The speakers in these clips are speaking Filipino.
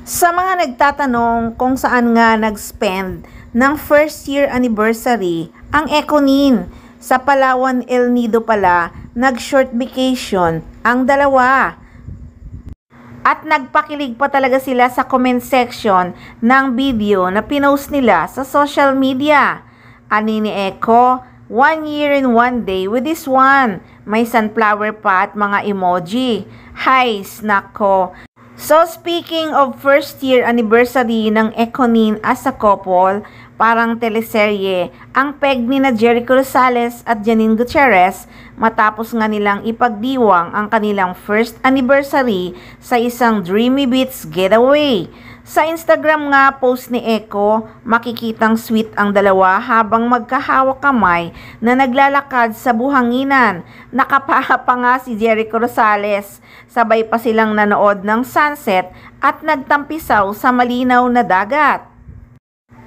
Sa mga nagtatanong kung saan nga nag-spend ng first year anniversary ang Econin, sa Palawan El Nido pala nag-short vacation ang dalawa. At nagpakilig pa talaga sila sa comment section ng video na pinost nila sa social media. Ani ni Eco, 1 year and 1 day with this one. May sunflower pa at mga emoji. Hay, nako. So speaking of first year anniversary ng Econin as a couple, parang teleserye ang peg ni na Jericho Rosales at Janine Gutierrez matapos nga nilang ipagdiwang ang kanilang first anniversary sa isang Dreamy Beach getaway. Sa Instagram nga post ni Eco, makikitang sweet ang dalawa habang magkahawak kamay na naglalakad sa buhanginan. Nakapaha pa nga si Jericho Rosales. Sabay pa silang nanood ng sunset at nagtampisaw sa malinaw na dagat.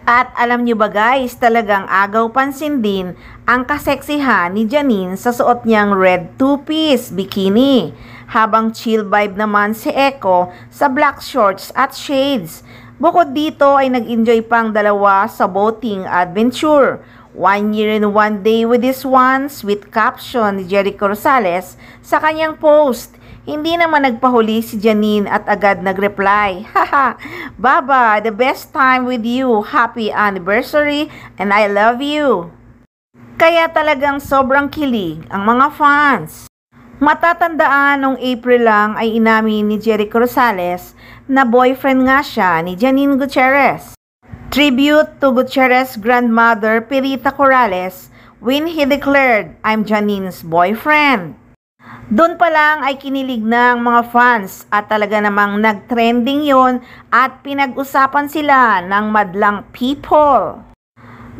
At alam nyo ba guys, talagang agaw pansin din ang kaseksihan ni Janine sa suot niyang red two-piece bikini. Habang chill vibe naman si Eco sa black shorts at shades. Bukod dito ay nag-enjoy pang dalawa sa boating adventure. 1 year and 1 day with this one, sweet caption ni Jericho Rosales sa kanyang post. Hindi naman nagpahuli si Janine at agad nag-reply, "Haha, Baba, the best time with you. Happy anniversary and I love you." Kaya talagang sobrang kilig ang mga fans. Matatandaan nung April lang ay inamin ni Jericho Rosales na boyfriend nga siya ni Janine Gutierrez. Tribute to Gutierrez grandmother Perita Corrales when he declared, "I'm Janine's boyfriend." Doon pa lang ay kinilig na ang mga fans at talaga namang nag-trending yon at pinag-usapan sila ng madlang people.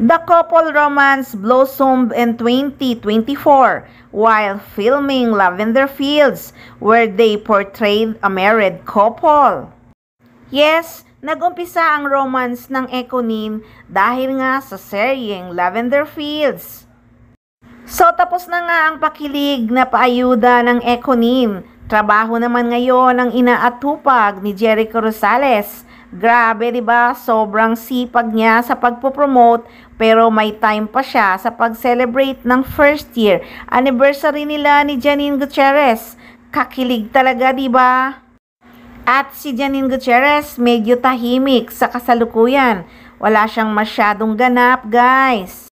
The couple romance blossomed in 2024 while filming Lavender Fields, where they portrayed a married couple. Yes, nag-umpisa ang romance ng Econin dahil nga sa seryeng Lavender Fields. So tapos na nga ang pakilig na paayuda ng Econin. Trabaho naman ngayon ang inaatupag ni Jericho Rosales. Grabe, diba? Sobrang sipag niya sa pagpopromote pero may time pa siya sa pag-celebrate ng first year anniversary nila ni Janine Gutierrez. Kakilig talaga, diba? At si Janine Gutierrez medyo tahimik sa kasalukuyan. Wala siyang masyadong ganap, guys.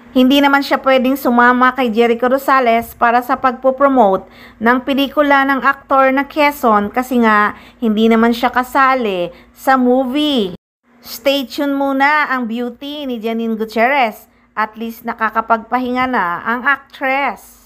Hindi naman siya pwedeng sumama kay Jericho Rosales para sa pagpopromote ng pelikula ng aktor na Quezon kasi nga hindi naman siya kasali sa movie. Stay tuned muna ang beauty ni Janine Gutierrez. At least nakakapagpahinga na ang actress.